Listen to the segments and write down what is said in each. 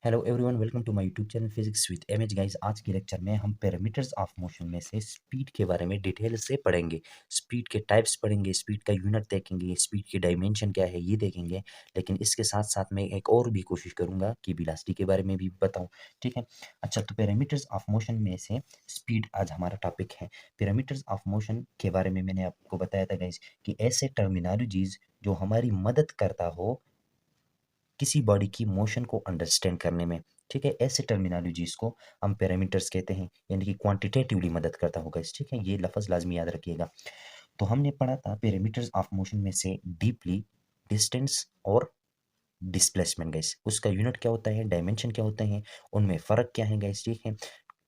Hello everyone, welcome to my YouTube channel physics with MH guys. आज के lecture में हम पैरामीटर्स ऑफ मोशन में से स्पीड के बारे में डिटेल से पढ़ेंगे। स्पीड के टाइप्स पढ़ेंगे, स्पीड का यूनिट देखेंगे, स्पीड की डायमेंशन क्या है ये देखेंगे। लेकिन इसके साथ साथ मैं एक और भी कोशिश करूंगा कि वेलोसिटी के बारे में भी बताऊं। ठीक है। अच्छा, तो पैरामीटर्स ऑफ मोशन में से स्पीड आज हमारा टॉपिक है। पैरामीटर्स ऑफ मोशन के बारे में मैंने आपको बताया था गाइस कि ऐसे टर्मिनोलॉजीज जो हमारी मदद करता हो किसी बॉडी की मोशन को अंडरस्टैंड करने में। ठीक है, ऐसे टर्मिनोलॉजीज को हम पैरामीटर्स कहते हैं, यानी कि क्वांटिटेटिवली मदद करता होगा इस। ठीक है, ये लफ्ज़ लाजमी याद रखिएगा। तो हमने पढ़ा था पैरामीटर्स ऑफ मोशन में से डीपली डिस्टेंस और डिस्प्लेसमेंट गाइस। उसका यूनिट क्या होता है, डायमेंशन क्या होते हैं, उनमें फ़र्क क्या है गाइस। ठीक है,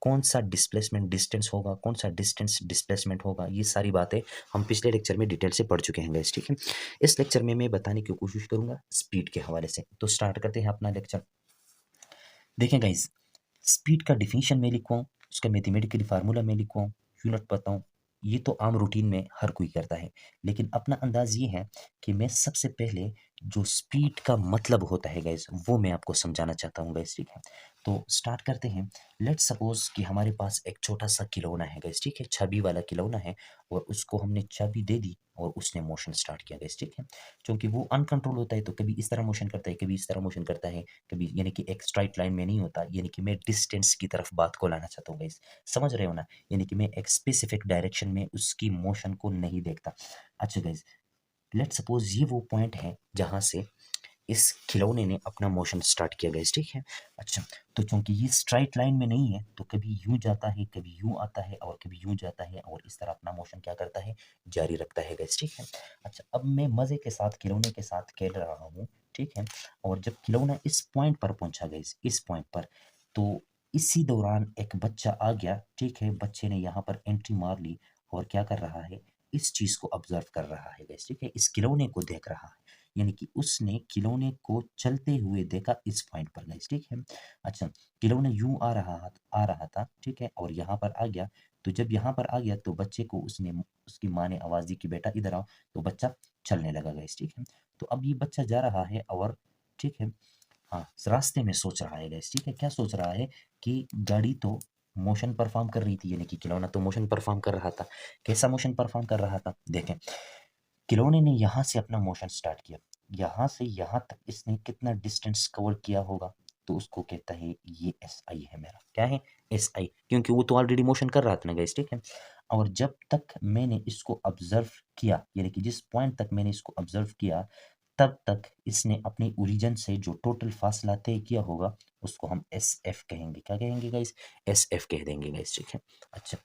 कौन सा डिस्प्लेसमेंट डिस्टेंस होगा, कौन सा डिस्टेंस डिस्प्लेसमेंट होगा, ये सारी बातें हम पिछले लेक्चर में डिटेल से पढ़ चुके हैं गाइस। ठीक है, इस लेक्चर में मैं बताने की कोशिश करूंगा स्पीड के हवाले से। तो स्टार्ट करते हैं अपना लेक्चर। देखें गाइस, स्पीड का डिफिनीशन मैं लिखवाऊँ, उसका मैथमेटिकली फार्मूला मैं लिखवाऊँ, यूनिट बताऊँ, ये तो आम रूटीन में हर कोई करता है। लेकिन अपना अंदाज ये है कि मैं सबसे पहले जो स्पीड का मतलब होता है गाइस वो मैं आपको समझाना चाहता हूँ गाइस। ठीक है, तो स्टार्ट करते हैं। लेट्स सपोज कि हमारे पास एक छोटा सा खिलौना है गाइस। ठीक है, छवि वाला खिलौना है और उसको हमने चाबी दे दी और उसने मोशन स्टार्ट किया गाइस। ठीक है, क्योंकि वो अनकंट्रोल होता है तो कभी इस तरह मोशन करता है, कभी इस तरह मोशन करता है, कभी, यानी कि एक स्ट्राइट लाइन में नहीं होता। यानी कि मैं डिस्टेंस की तरफ बात को लाना चाहता हूँ गाइस, समझ रहे हो ना। यानी कि मैं एक स्पेसिफिक डायरेक्शन में उसकी मोशन को नहीं देखता। अच्छा गाइस, लेट सपोज ये वो पॉइंट है जहां से इस खिलौने ने अपना मोशन स्टार्ट किया गाइस। ठीक है। अच्छा, तो चूंकि ये स्ट्राइट लाइन में नहीं है तो कभी यूं जाता है, कभी यूं आता है और कभी यूं जाता है और इस तरह अपना मोशन क्या करता है, जारी रखता है गाइस। ठीक है। अच्छा, अब मैं मजे के साथ खिलौने के साथ खेल रहा हूँ। ठीक है, और जब खिलौना इस पॉइंट पर पहुंचा गाइस, इस पॉइंट पर, तो इसी दौरान एक बच्चा आ गया। ठीक है, बच्चे ने यहाँ पर एंट्री मार ली और क्या कर रहा है, इस चीज को ऑब्जर्व कर रहा है गाइस। ठीक है, इस खिलौने को देख रहा है, यानी कि उसने खिलौने को चलते हुए देखा इस पॉइंट पर गाइस। ठीक है। अच्छा, खिलौना यूं आ रहा था। ठीक है, और यहाँ पर आ गया। तो जब यहाँ पर आ गया तो बच्चे को उसकी माँ ने आवाज दी कि बेटा इधर आओ, तो बच्चा चलने लगा गाइस। ठीक है, तो अब ये बच्चा जा रहा है और ठीक है, हाँ, रास्ते में सोच रहा है गाइस। ठीक है, क्या सोच रहा है कि गाड़ी तो मोशन परफॉर्म कर रही थी, यानी कि खिलौना तो मोशन परफॉर्म कर रहा था। कैसा मोशन परफॉर्म कर रहा था, देखें, खिलौने ने यहाँ से अपना मोशन स्टार्ट किया, यहाँ से यहाँ तक इसने कितना डिस्टेंस कवर किया होगा, तो उसको कहता है ये एस आई है मेरा। क्या है, एस आई, क्योंकि वो तो ऑलरेडी मोशन कर रहा था ना गाइस। ठीक है, और जब तक मैंने इसको ऑब्जर्व किया, यानी कि जिस पॉइंट तक मैंने इसको ऑब्जर्व किया, तब तक इसने अपनी ओरिजिन से जो टोटल फासला तय किया होगा उसको हम एस एफ कहेंगे। क्या कहेंगे गाइस, एस एफ कह देंगे गाइस। ठीक है। अच्छा,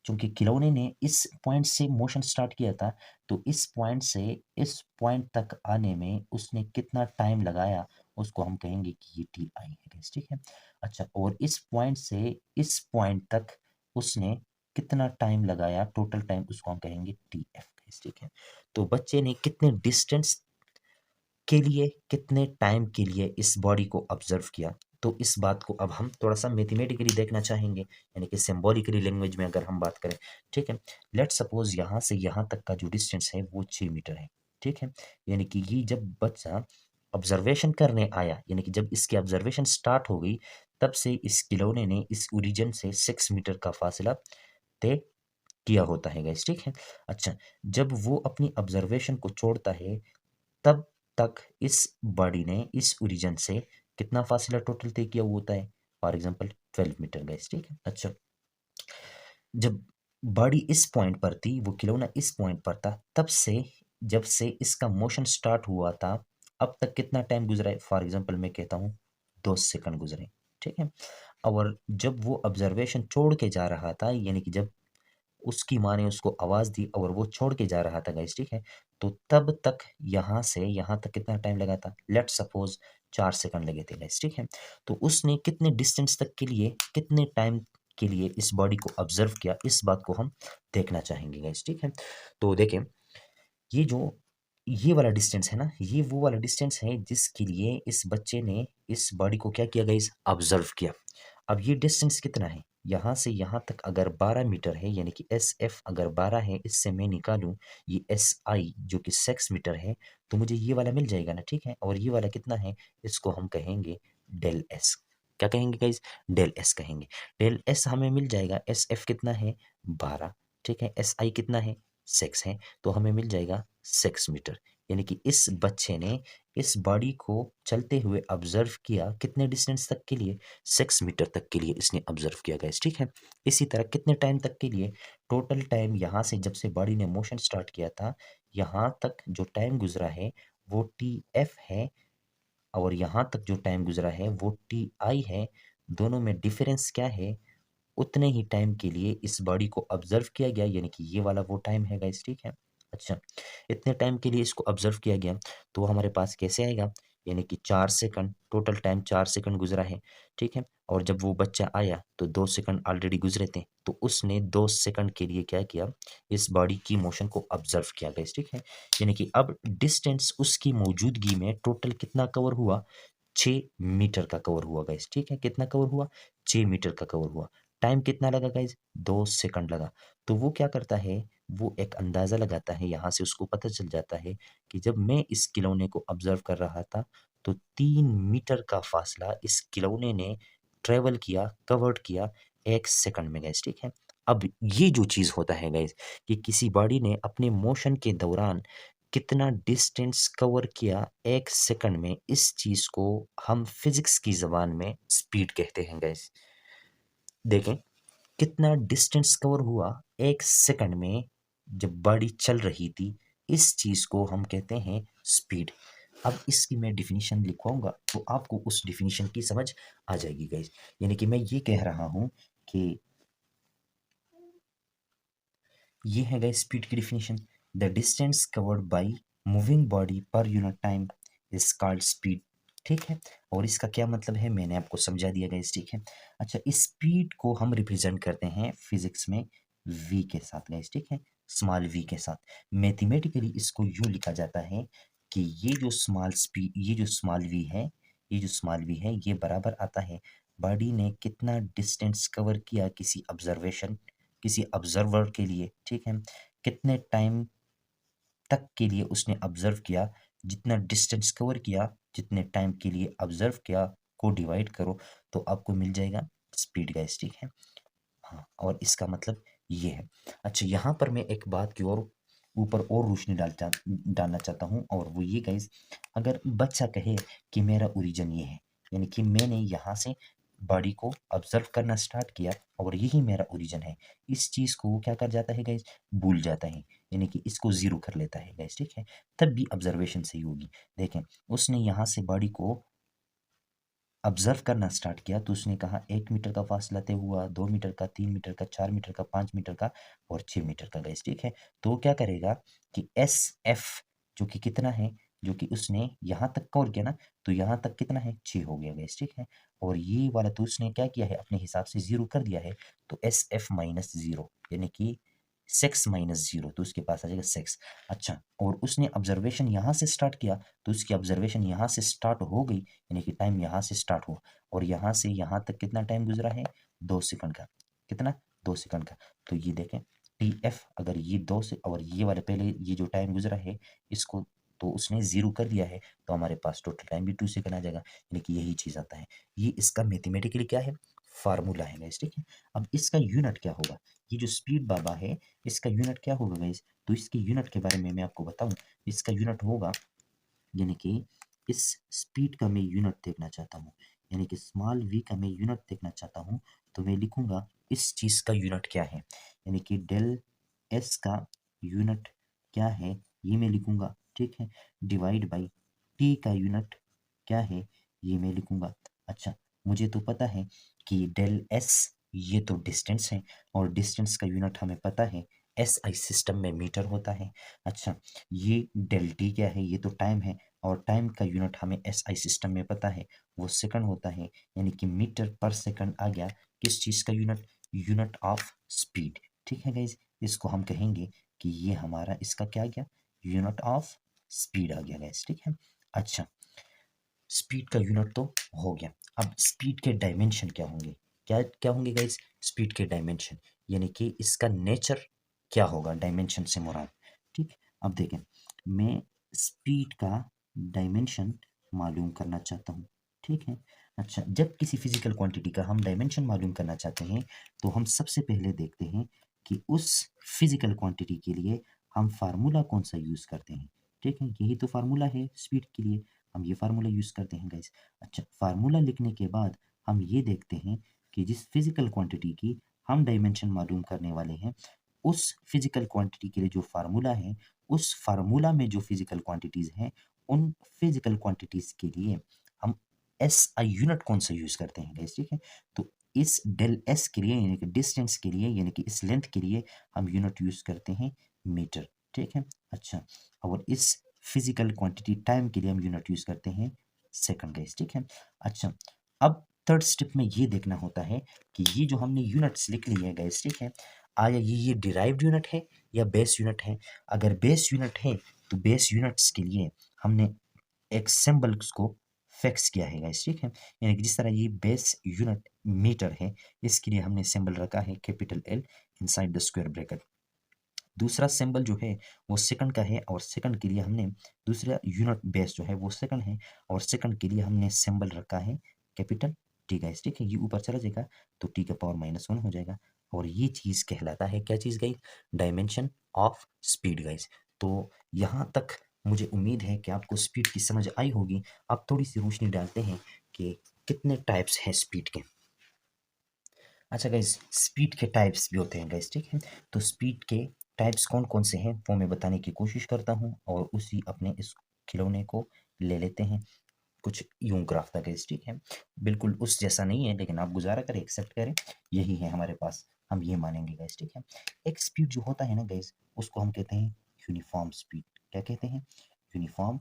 चूंकि खिलौने ने इस पॉइंट से मोशन स्टार्ट किया था, तो इस पॉइंट से इस पॉइंट तक आने में उसने कितना टाइम लगाया, उसको हम कहेंगे कि ये टी आई है गाइस। ठीक है। अच्छा, और इस पॉइंट से इस पॉइंट तक उसने कितना टाइम लगाया, टोटल टाइम, उसको हम कहेंगे टी एफ गाइस। ठीक है, तो बच्चे ने कितने डिस्टेंस के लिए, कितने टाइम के लिए इस बॉडी को ऑब्जर्व किया, तो इस बात को अब हम थोड़ा सा मैथमेटिकली देखना चाहेंगे, यानी कि सिंबॉलिकली लैंग्वेज में अगर हम बात करें। ठीक है, लेट सपोज यहाँ से यहाँ तक का जो डिस्टेंस है वो 6 मीटर है। ठीक है, यानी कि ये जब बच्चा ऑब्जर्वेशन करने आया, यानी कि जब इसकी ऑब्जर्वेशन स्टार्ट हो गई, तब से इस खिलौने ने इस ओरिजिन से 6 मीटर का फासला तय किया होता है गाइस। ठीक है। अच्छा, जब वो अपनी ऑब्जर्वेशन को छोड़ता है, तब तक इस बॉडी ने इस ओरिजिन से कितना फासला टोटल तय किया हुआ होता है, फॉर एग्जांपल 12 मीटर गाइस। ठीक है। अच्छा, जब बॉडी इस पॉइंट पर थी, वो खिलौना इस पॉइंट पर था, तब से, जब से इसका मोशन स्टार्ट हुआ था, अब तक कितना टाइम गुजरा है, फॉर एग्जांपल मैं कहता हूँ 2 सेकंड गुजरे। ठीक है, और जब वो ऑब्जर्वेशन छोड़ के जा रहा था, यानी कि जब उसकी माँ ने उसको आवाज़ दी और वो छोड़ के जा रहा था गाइस। ठीक है, तो तब तक यहाँ से यहाँ तक कितना टाइम लगा था, लेट्स सपोज 4 सेकंड लगे थे गाइस। ठीक है, तो उसने कितने डिस्टेंस तक के लिए, कितने टाइम के लिए इस बॉडी को ऑब्जर्व किया, इस बात को हम देखना चाहेंगे गाइस। ठीक है, तो देखें, ये जो ये वाला डिस्टेंस है ना, ये वो वाला डिस्टेंस है जिसके लिए इस बच्चे ने इस बॉडी को क्या किया गाइस, ऑब्जर्व किया। अब ये डिस्टेंस कितना है, यहाँ से यहाँ तक अगर 12 मीटर है, यानी कि एस एफ अगर 12 है, इससे मैं निकालूं ये एस आई जो कि 6 मीटर है, तो मुझे ये वाला मिल जाएगा ना। ठीक है, और ये वाला कितना है, इसको हम कहेंगे डेल एस। क्या कहेंगे गाइज, डेल एस कहेंगे। डेल एस हमें मिल जाएगा, एस एफ कितना है 12, ठीक है, एस आई कितना है 6 है, तो हमें मिल जाएगा 6 मीटर। यानी कि इस बच्चे ने इस बॉडी को चलते हुए ऑब्जर्व किया कितने डिस्टेंस तक के लिए, 6 मीटर तक के लिए इसने ऑब्जर्व किया गाइस, ठीक है। इसी तरह कितने टाइम तक के लिए, टोटल टाइम यहाँ से जब से बॉडी ने मोशन स्टार्ट किया था यहाँ तक जो टाइम गुजरा है वो टी एफ है, और यहाँ तक जो टाइम गुजरा है वो टी आई है। दोनों में डिफरेंस क्या है, उतने ही टाइम के लिए इस बॉडी को ऑब्जर्व किया गया, यानी कि ये वाला वो टाइम है गाइस, ठीक है। अच्छा, इतने टाइम के लिए इसको ऑब्जर्व किया गया, तो वो हमारे पास कैसे आएगा, यानी कि 4 सेकंड, टोटल टाइम 4 सेकंड गुजरा है, ठीक है। और जब वो बच्चा आया तो 2 सेकंड ऑलरेडी गुजरे थे, तो उसने 2 सेकंड के लिए क्या किया, इस बॉडी की मोशन को ऑब्जर्व किया गाइस, ठीक है। यानी कि अब डिस्टेंस उसकी मौजूदगी में टोटल कितना कवर हुआ, 6 मीटर का कवर हुआ गाइस, ठीक है। कितना कवर हुआ, 6 मीटर का कवर हुआ। टाइम कितना लगा गाइज, 2 सेकंड लगा। तो वो क्या करता है, वो एक अंदाजा लगाता है, यहाँ से उसको पता चल जाता है कि जब मैं इस खिलौने को ऑब्जर्व कर रहा था तो 3 मीटर का फासला इस खिलौने ने ट्रेवल किया, कवर्ड किया 1 सेकंड में गाइज, ठीक है। अब ये जो चीज होता है गाइज कि किसी बॉडी ने अपने मोशन के दौरान कितना डिस्टेंस कवर किया 1 सेकंड में, इस चीज को हम फिजिक्स की जबान में स्पीड कहते हैं गाइज। देखें कितना डिस्टेंस कवर हुआ 1 सेकंड में जब बॉडी चल रही थी, इस चीज को हम कहते हैं स्पीड। अब इसकी मैं डिफिनीशन लिखवाऊंगा तो आपको उस डिफिनीशन की समझ आ जाएगी गाइस। यानी कि मैं ये कह रहा हूं कि ये है गाइस स्पीड की definition, the distance covered by moving body per unit time is called speed, ठीक है। और इसका क्या मतलब है मैंने आपको समझा दिया गाइस, ठीक है। अच्छा, इस स्पीड को हम रिप्रेजेंट करते हैं फिजिक्स में v के साथ गाइस, ठीक है, स्मॉल v के साथ। मैथमेटिकली इसको यूं लिखा जाता है कि ये जो स्मॉल स्पीड, ये जो स्मॉल v है, ये जो स्मॉल v है, ये बराबर आता है बॉडी ने कितना डिस्टेंस कवर किया किसी ऑब्जर्वेशन, किसी ऑब्जर्वर के लिए, ठीक है, कितने टाइम तक के लिए उसने ऑब्जर्व किया, जितना डिस्टेंस कवर किया, जितने टाइम के लिए ऑब्जर्व किया को डिवाइड करो तो आपको मिल जाएगा स्पीड गाइस, ठीक है। हाँ, और इसका मतलब ये है। अच्छा, यहाँ पर मैं एक बात की और ऊपर और रोशनी डालना चाहता हूँ, और वो ये गाइस, अगर बच्चा कहे कि मेरा ओरिजिन ये है, यानी कि मैंने यहाँ से बॉडी को ऑब्जर्व करना स्टार्ट किया और यही मेरा ओरिजिन है, इस चीज़ को वो क्या कर जाता है गाइस, भूल जाता है, यानी कि इसको ज़ीरो कर लेता है गाइस, ठीक है। तब भी ऑब्जर्वेशन सही होगी। देखें, उसने यहाँ से बॉडी को ऑब्जर्व करना स्टार्ट किया तो उसने कहा 1 मीटर का फासला तय हुआ, 2 मीटर का, 3 मीटर का, 4 मीटर का, 5 मीटर का और 6 मीटर का गाइस, ठीक है। तो वो क्या करेगा कि एस एफ जो कि कितना है, जो कि उसने यहाँ तक कवर किया ना, तो यहाँ तक कितना है 6 हो गया गाइस, ठीक है। और ये वाला तो उसने क्या किया है अपने हिसाब से जीरो कर दिया है, तो एस एफ माइनस जीरो यानी कि 6 - 0, तो उसके पास आ जाएगा 6। अच्छा, और उसने ऑब्जर्वेशन यहाँ से स्टार्ट किया तो उसकी ऑब्जर्वेशन यहाँ से स्टार्ट हो गई, यानी कि टाइम यहाँ से स्टार्ट हुआ और यहाँ से यहाँ तक कितना टाइम गुजरा है 2 सेकंड का, कितना 2 सेकंड का। तो ये देखें टी एफ, अगर ये 2 से और ये वाले पहले ये जो टाइम गुजरा है इसको तो उसने जीरो कर दिया है, तो हमारे पास टोटल टाइम भी 2 सेकंड आ जाएगा, यानी कि यही चीज़ आता है। ये इसका मैथमेटिकली क्या है, फार्मूला है गाइस, ठीक है। अब इसका यूनिट क्या होगा, ये जो स्पीड बाबा है इसका यूनिट क्या होगा गाइस, तो इसके यूनिट के बारे में मैं आपको बताऊं, इसका यूनिट होगा, यानी कि इस स्पीड का मैं यूनिट देखना चाहता हूँ, यानी कि स्मॉल v का मैं यूनिट देखना चाहता हूँ, तो मैं लिखूंगा इस चीज़ का यूनिट क्या है, यानी कि डेल एस का यूनिट क्या है ये मैं लिखूंगा, ठीक है, डिवाइड बाई टी का यूनिट क्या है ये मैं लिखूंगा। अच्छा, मुझे तो पता है कि डेल एस ये तो डिस्टेंस है और डिस्टेंस का यूनिट हमें पता है एस आई सिस्टम में मीटर होता है। अच्छा, ये डेल टी क्या है, ये तो टाइम है और टाइम का यूनिट हमें एस आई सिस्टम में पता है वो सेकंड होता है, यानी कि मीटर पर सेकंड आ गया किस चीज़ का यूनिट, यूनिट ऑफ स्पीड, ठीक है गाइज। इसको हम कहेंगे कि ये हमारा इसका क्या आ गया, यूनिट ऑफ स्पीड आ गया गाइज, ठीक है। अच्छा, स्पीड का यूनिट तो हो गया, अब स्पीड के डायमेंशन क्या होंगे, क्या क्या होंगे गाइस, स्पीड के डायमेंशन, यानी कि इसका नेचर क्या होगा, डायमेंशन से मुराद, ठीक। अब देखें, मैं स्पीड का डायमेंशन मालूम करना चाहता हूँ, ठीक है। अच्छा, जब किसी फिजिकल क्वांटिटी का हम डायमेंशन मालूम करना चाहते हैं तो हम सबसे पहले देखते हैं कि उस फिजिकल क्वांटिटी के लिए हम फार्मूला कौन सा यूज़ करते हैं। ठीक है, यही तो फार्मूला है स्पीड के लिए, हम ये फार्मूला यूज़ करते हैं गाइस। अच्छा, फार्मूला लिखने के बाद हम ये देखते हैं कि जिस फिजिकल क्वांटिटी की हम डायमेंशन मालूम करने वाले हैं, उस फिजिकल क्वांटिटी के लिए जो फार्मूला है, उस फार्मूला में जो फिजिकल क्वांटिटीज़ हैं, उन फिजिकल क्वांटिटीज़ के लिए हम एसआई यूनिट कौन सा यूज़ करते हैं गाइस। ठीक है, तो इस डेल एस के लिए यानी कि डिस्टेंस के लिए यानी कि इस लेंथ के लिए हम यूनिट यूज़ करते हैं मीटर। ठीक है, अच्छा, और इस फिजिकल क्वांटिटी टाइम के लिए हम यूनिट यूज़ करते हैं सेकंड गाइस। ठीक है, अच्छा, अब थर्ड स्टेप में ये देखना होता है कि ये जो हमने यूनिट्स लिख ली है गाइस, ठीक है, आया ये डिराइव्ड यूनिट है या बेस यूनिट है। अगर बेस यूनिट है तो बेस यूनिट्स के लिए हमने एक सिंबल्स को फिक्स किया है गाइस। ठीक है, यानी कि जिस तरह ये बेस यूनिट मीटर है, इसके लिए हमने सिंबल रखा है capital L inside the square bracket. दूसरा सिंबल जो है वो सेकंड का है और सेकंड के लिए हमने दूसरा यूनिट बेस जो है वो सेकंड है और सेकंड के लिए हमने सिंबल रखा है कैपिटल टी गाइस। ठीक है, ये ऊपर चला जाएगा तो टी का पावर -1 हो जाएगा और ये चीज़ कहलाता है क्या चीज़ guys, dimension of speed guys. तो यहाँ तक मुझे उम्मीद है कि आपको स्पीड की समझ आई होगी। आप थोड़ी सी रोशनी डालते हैं कि कितने टाइप्स हैं स्पीड के। अच्छा गाइस, स्पीड के टाइप्स भी होते हैं गाइस। ठीक है, तो स्पीड के टाइप्स कौन कौन से हैं वो मैं बताने की कोशिश करता हूँ और उसी अपने इस खिलौने को ले लेते हैं। कुछ यूं ग्राफ था गाइस। ठीक है, बिल्कुल उस जैसा नहीं है लेकिन आप गुजारा करें, एक्सेप्ट करें, यही है हमारे पास, हम ये मानेंगे गाइस। ठीक है, एक स्पीड जो होता है ना गाइस, उसको हम कहते हैं यूनिफॉर्म स्पीड। क्या कहते हैं? Uniform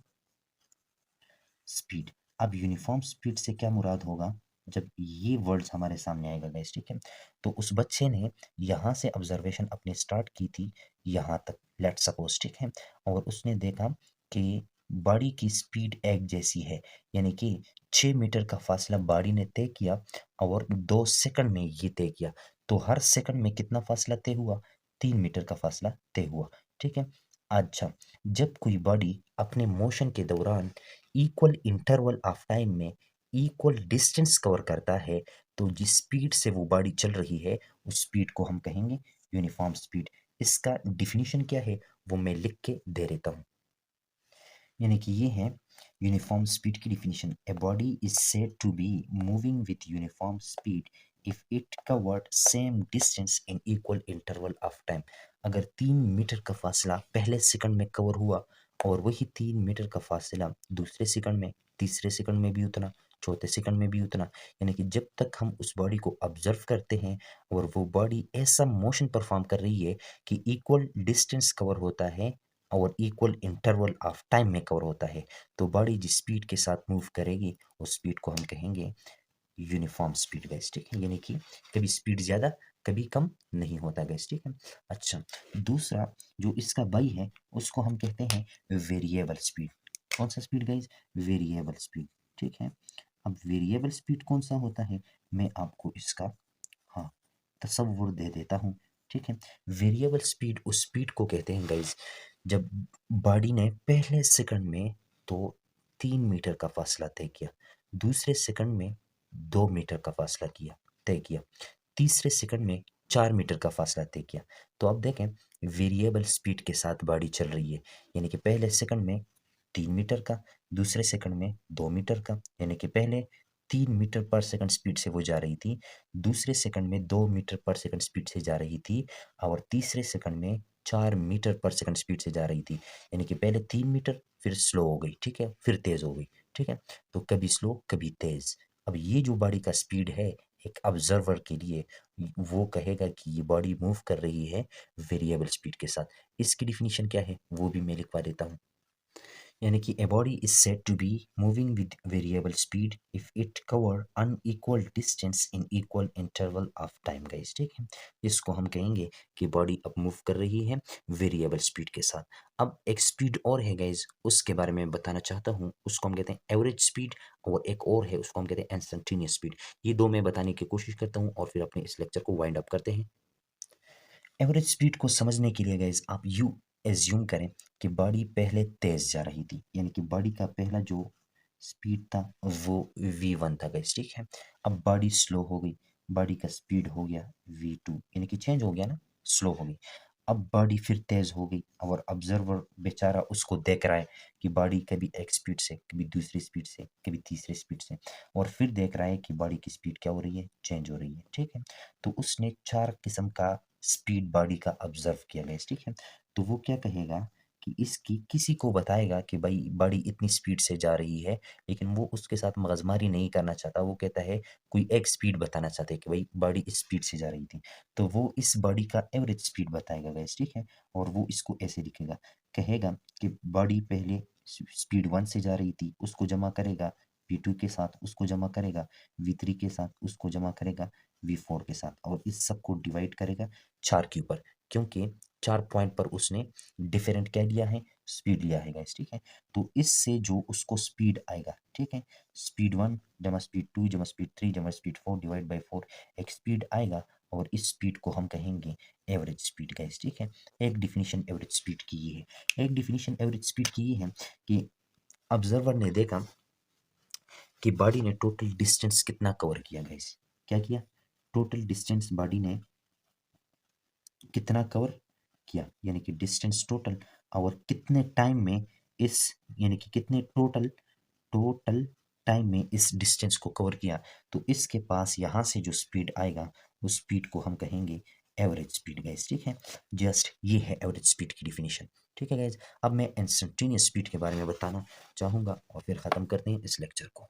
speed. अब यूनिफॉर्म स्पीड से क्या मुराद होगा जब ये वर्ड्स हमारे सामने आएगा गाइस। ठीक है, तो उस बच्चे ने यहाँ से ऑब्जर्वेशन अपनी स्टार्ट की थी यहाँ तक, लेट्स सपोज। ठीक है, और उसने देखा कि बाड़ी की स्पीड एक जैसी है, यानी कि 6 मीटर का फासला बाड़ी ने तय किया और 2 सेकंड में ये तय किया। तो हर सेकंड में कितना फासला तय हुआ? 3 मीटर का फासला तय हुआ। ठीक है, अच्छा, जब कोई बॉडी अपने मोशन के दौरान इक्वल इंटरवल ऑफ टाइम में इक्वल डिस्टेंस कवर करता है तो जिस स्पीड से वो बॉडी चल रही है उस स्पीड को हम कहेंगे यूनिफॉर्म स्पीड। इसका डिफिनीशन क्या है वो मैं लिख के दे देता हूँ, यानी कि ये है यूनिफॉर्म स्पीड की definition. A body is said to be moving with uniform speed if it covered same distance in equal interval of time. अगर 3 मीटर का फासला पहले सेकंड में कवर हुआ और वही 3 मीटर का फासला दूसरे सेकंड में, तीसरे सेकंड में भी उतना, चौथे सेकंड में भी उतना, यानी कि जब तक हम उस बॉडी को ऑब्जर्व करते हैं और वो बॉडी ऐसा मोशन परफॉर्म कर रही है कि इक्वल डिस्टेंस कवर होता है और इक्वल इंटरवल ऑफ टाइम में कवर होता है, तो बॉडी जिस स्पीड के साथ मूव करेगी उस स्पीड को हम कहेंगे यूनिफॉर्म स्पीड गैस। ठीक है, यानी कि कभी स्पीड ज़्यादा कभी कम नहीं होता गैस। ठीक है, अच्छा, दूसरा जो इसका बाई है उसको हम कहते हैं वेरिएबल स्पीड। कौन सा स्पीड गाइज? Variable speed. ठीक है, अब वेरिएबल स्पीड कौन सा होता है मैं आपको इसका, हाँ, तसव्वुर दे देता हूँ। ठीक है, वेरिएबल स्पीड उस स्पीड को कहते हैं गाइज जब बॉडी ने पहले सेकंड में तो 3 मीटर का फासला तय किया, दूसरे सेकंड में 2 मीटर का फासला तय किया, तीसरे सेकंड में 4 मीटर का फासला तय किया। तो अब देखें, वेरिएबल स्पीड के साथ बॉडी चल रही है, यानी कि पहले सेकंड में 3 मीटर का, दूसरे सेकंड में 2 मीटर का, यानी कि पहले 3 मीटर पर सेकंड स्पीड से वो जा रही थी, दूसरे सेकंड में 2 मीटर पर सेकंड स्पीड से जा रही थी और तीसरे सेकंड में 4 मीटर पर सेकंड स्पीड से जा रही थी। यानी कि पहले 3 मीटर फिर स्लो हो गई, ठीक है, फिर तेज हो गई। ठीक है, तो कभी स्लो कभी तेज। अब ये जो बॉडी का स्पीड है एक ऑब्जर्वर के लिए, वो कहेगा कि ये बॉडी मूव कर रही है वेरिएबल स्पीड के साथ। इसकी डिफिनीशन क्या है वो भी मैं लिखवा देता हूँ, यानी कि a body is said to be moving with variable speed if it cover unequal distance in equal interval of time guys। ठीक है, इसको हम कहेंगे कि बॉडी अब मूव कर रही है वेरिएबल स्पीड के साथ। अब एक स्पीड और है गाइज, उसके बारे में बताना चाहता हूँ, उसको हम कहते हैं एवरेज स्पीड और एक और है उसको हम कहते हैं इंस्टेंटेनियस स्पीड। ये दो मैं बताने की कोशिश करता हूँ और फिर अपने इस लेक्चर को वाइंड अप करते हैं। एवरेज स्पीड को समझने के लिए गाइज आप यू एज्यूम करें कि बॉडी पहले तेज जा रही थी, यानी कि बॉडी का पहला जो स्पीड था वो v1 था गाइस, ठीक है। अब बॉडी स्लो हो गई, बॉडी का स्पीड हो गया v2, यानी कि चेंज हो गया ना, स्लो हो गई। अब बॉडी फिर तेज हो गई और ऑब्जर्वर बेचारा उसको देख रहा है कि बॉडी कभी एक स्पीड से, कभी दूसरी स्पीड से, कभी तीसरी स्पीड से, और फिर देख रहा है कि बॉडी की स्पीड क्या हो रही है, चेंज हो रही है, ठीक है। तो उसने 4 किस्म का स्पीड बॉडी का ऑब्जर्व किया गाइस, ठीक है। तो वो क्या कहेगा कि इसकी किसी को बताएगा कि भाई बॉडी इतनी स्पीड से जा रही है, लेकिन वो उसके साथ मगजमारी नहीं करना चाहता। वो कहता है कोई एक स्पीड बताना चाहता है कि भाई बॉडी इस स्पीड से जा रही थी, तो वो इस बॉडी का एवरेज स्पीड बताएगा गाइस, ठीक है। और वो इसको ऐसे लिखेगा, कहेगा कि बॉडी पहले स्पीड 1 से जा रही थी, उसको जमा करेगा v2 के साथ, उसको जमा करेगा v3 के साथ, उसको जमा करेगा v4 के साथ, और इस सब को डिवाइड करेगा 4 के ऊपर, क्योंकि 4 पॉइंट पर उसने डिफरेंट क्या लिया है, स्पीड लिया है गाइस, ठीक है। तो इससे जो उसको स्पीड आएगा, ठीक है, स्पीड 1 जमा स्पीड 2 जमा स्पीड 3 जमा स्पीड 4 डिवाइड बाय 4 एक स्पीड आएगा, और इस स्पीड को हम कहेंगे एवरेज स्पीड गाइस, ठीक है। एक डिफिनीशन एवरेज स्पीड की ये है। एक डिफिनीशन एवरेज स्पीड की ये है कि ऑब्जर्वर ने देखा कि बॉडी ने टोटल डिस्टेंस कितना कवर किया गाइस, क्या किया, टोटल डिस्टेंस बॉडी ने कितना कवर किया, यानी कि डिस्टेंस टोटल, और कितने टाइम में इस, यानी कि कितने टोटल टोटल टाइम में इस डिस्टेंस को कवर किया। तो इसके पास यहाँ से जो स्पीड आएगा उस स्पीड को हम कहेंगे एवरेज स्पीड गाइस, ठीक है। जस्ट ये है एवरेज स्पीड की डिफिनीशन, ठीक है गाइस। अब मैं इंस्टेंटेनियस स्पीड के बारे में बताना चाहूँगा और फिर ख़त्म करते हैं इस लेक्चर को।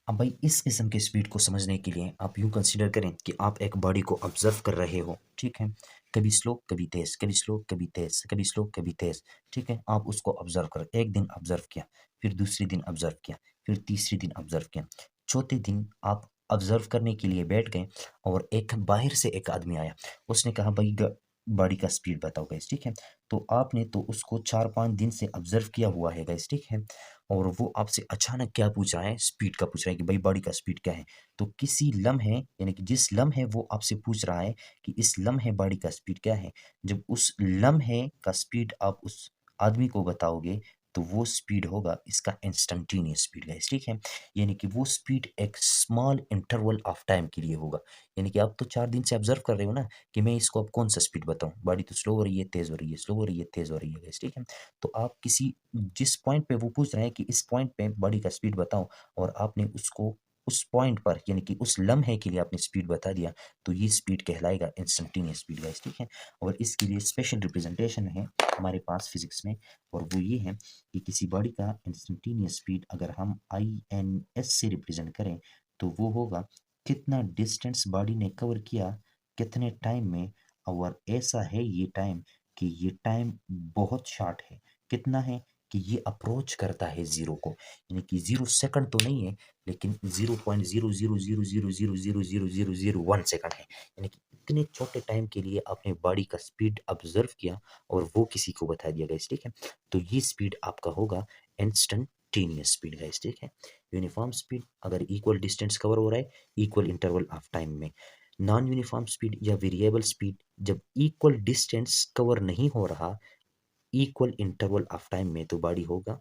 अब भाई इस किस्म के स्पीड को समझने के लिए आप यूँ कंसीडर करें कि आप एक बॉडी को ऑब्जर्व कर रहे हो, ठीक है। कभी स्लो कभी तेज़, कभी स्लो कभी तेज़, कभी स्लो कभी तेज़, ठीक है। आप उसको ऑब्जर्व करो, एक दिन ऑब्जर्व किया, फिर दूसरे दिन ऑब्जर्व किया, फिर तीसरे दिन ऑब्जर्व किया, चौथे दिन आप ऑब्जर्व करने के लिए बैठ गए, और एक बाहर से एक आदमी आया, उसने कहा भाई बॉडी का स्पीड बताओ गाइस, ठीक है। तो आपने तो उसको 4-5 दिन से ऑब्जर्व किया हुआ है गाइस, ठीक है। और वो आपसे अचानक क्या पूछ रहा है, स्पीड का पूछ रहा है कि भाई बॉडी का स्पीड क्या है। तो किसी लम्हे, यानी कि जिस लम्हे वो आपसे पूछ रहा है कि इस लम्हे बॉडी का स्पीड क्या है, जब उस लम्हे का स्पीड आप उस आदमी को बताओगे, तो वो स्पीड होगा इसका इंस्टेंटेनियस स्पीड गाइस, ठीक है। यानी कि वो स्पीड एक स्मॉल इंटरवल ऑफ टाइम के लिए होगा। यानी कि आप तो 4 दिन से ऑब्जर्व कर रहे हो ना कि मैं इसको अब कौन सा स्पीड बताऊं, बॉडी तो स्लो हो रही है, तेज हो रही है, स्लो हो रही है, तेज हो रही है गाइस, ठीक है। तो आप किसी, जिस पॉइंट पे वो पूछ रहे हैं कि इस पॉइंट पे बॉडी का स्पीड बताओ, और आपने उसको उस पॉइंट पर, यानी कि उस लम्हे के लिए आपने स्पीड बता दिया, तो ये स्पीड कहलाएगा इंस्टेंटेनियस स्पीड गाइस, ठीक है। और इसके लिए स्पेशल रिप्रेजेंटेशन है हमारे पास फिजिक्स में, और वो ये है कि किसी बॉडी का इंस्टेंटेनियस स्पीड अगर हम INS से रिप्रेजेंट करें, तो वो होगा कितना डिस्टेंस बॉडी ने कवर किया कितने टाइम में, और ऐसा है ये टाइम कि ये टाइम बहुत शॉर्ट है। कितना है कि ये अप्रोच करता है ज़ीरो को, यानी कि 0 सेकंड तो नहीं है, लेकिन 0.0000000001 सेकंड है। यानी कि इतने छोटे टाइम के लिए आपने बॉडी का स्पीड ऑब्जर्व किया और वो किसी को बता दिया गाइस, ठीक है। तो ये स्पीड आपका होगा इंस्टेंटेनियस स्पीड गाइस, ठीक है। यूनिफॉर्म स्पीड अगर इक्वल डिस्टेंस कवर हो रहा है इक्वल इंटरवल ऑफ टाइम में। नॉन यूनिफॉर्म स्पीड या वेरिएबल स्पीड जब इक्वल डिस्टेंस कवर नहीं हो रहा इक्वल इंटरवल ऑफ टाइम में, तो बॉडी होगा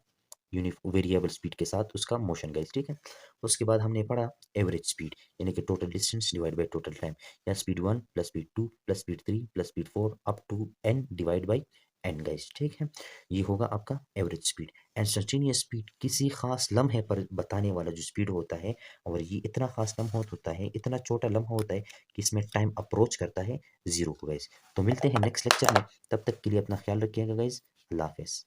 वेरिएबल स्पीड के साथ उसका मोशन गाइस, ठीक है। उसके बाद हमने पढ़ा एवरेज स्पीड, यानी कि total distance divide by total time, या speed 1 plus speed 2 plus speed 3 plus speed 4 up to n divide by n guys, ठीक है। ये होगा आपका एवरेज स्पीड। इंस्टेंटेनियस स्पीड किसी खास लम्हे पर बताने वाला जो स्पीड होता है, और ये इतना खास लम्हा होता है, इतना छोटा लम्हा होता है कि इसमें टाइम अप्रोच करता है ज़ीरो को गाइस। तो मिलते हैं नेक्स्ट लेक्चर में, तब तक के लिए अपना ख्याल रखिएगा गाइस, अल्लाह हाफ़िज़।